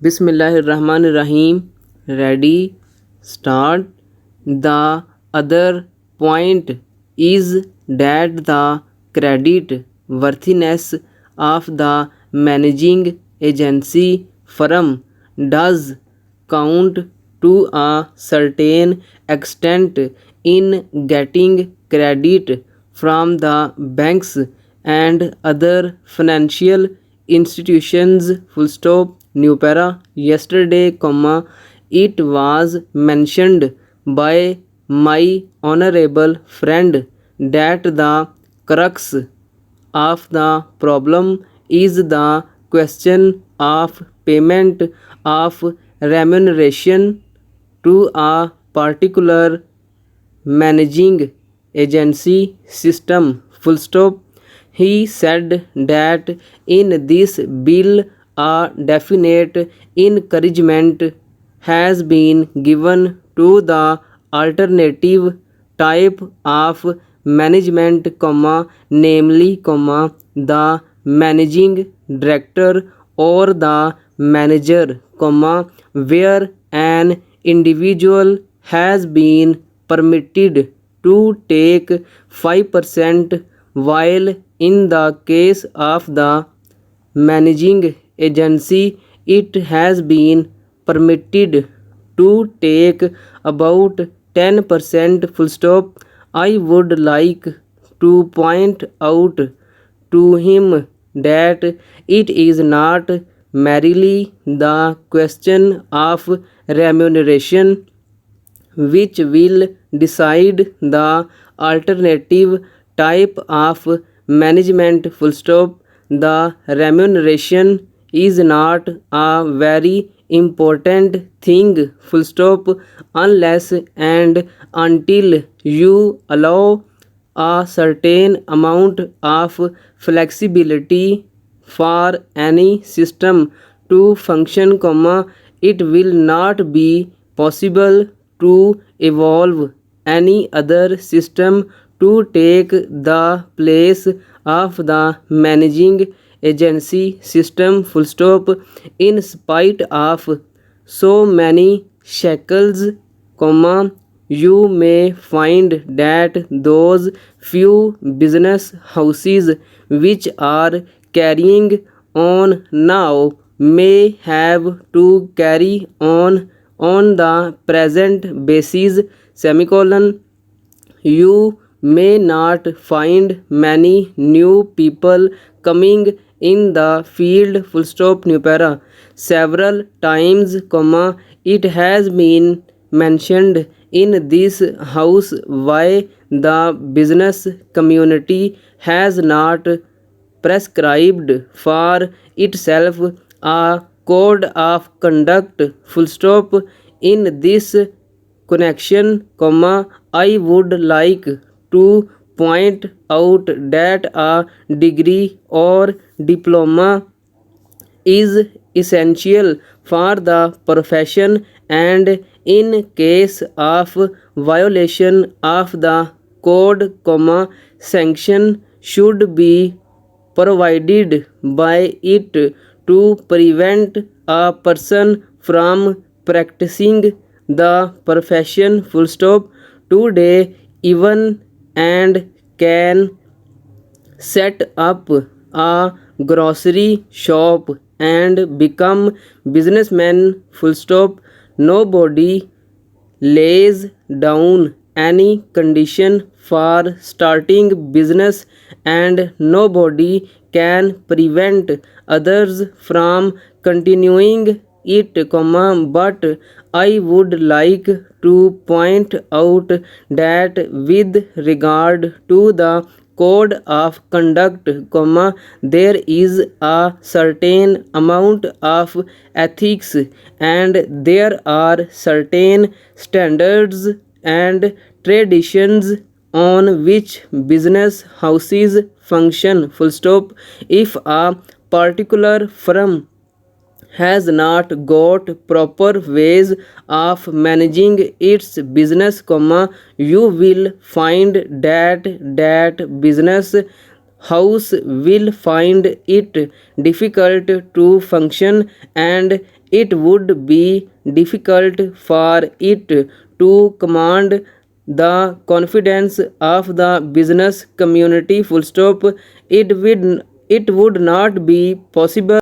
Bismillahirrahmanirrahim. Ready? Start. The other point is that the credit worthiness of the managing agency firm does count to a certain extent in getting credit from the banks and other financial institutions. Full stop. New para. Yesterday, comma, it was mentioned by my honorable friend that the crux of the problem is the question of payment of remuneration to a particular managing agency system. Full stop. He said that in this bill a definite encouragement has been given to the alternative type of management, namely, the managing director or the manager, where an individual has been permitted to take 5%, while in the case of the managing agency it has been permitted to take about 10%. Full stop. I would like to point out to him that it is not merely the question of remuneration which will decide the alternative type of management. Full stop. The remuneration is not a very important thing. Full stop. Unless and until you allow a certain amount of flexibility for any system to function, it will not be possible to evolve any other system to take the place of the managing agency system. Full stop. In spite of so many shackles, you may find that those few business houses which are carrying on now may have to carry on the present basis, semicolon. You may not find many new people coming in the field. Full stop. New para. Several times, it has been mentioned in this house why the business community has not prescribed for itself a code of conduct. Full stop. In this connection, I would like to point out that a degree or diploma is essential for the profession, and in case of violation of the code, sanction should be provided by it to prevent a person from practicing the profession. Full stop. Today even and can set up a grocery shop and become businessman. Full stop. Nobody lays down any condition for starting business, and nobody can prevent others from continuing it, but I would like to point out that with regard to the code of conduct, there is a certain amount of ethics, and there are certain standards and traditions on which business houses function. Full stop. If a particular firm has not got proper ways of managing its business, you will find that business house will find it difficult to function, and it would be difficult for it to command the confidence of the business community. Full stop. It would not be possible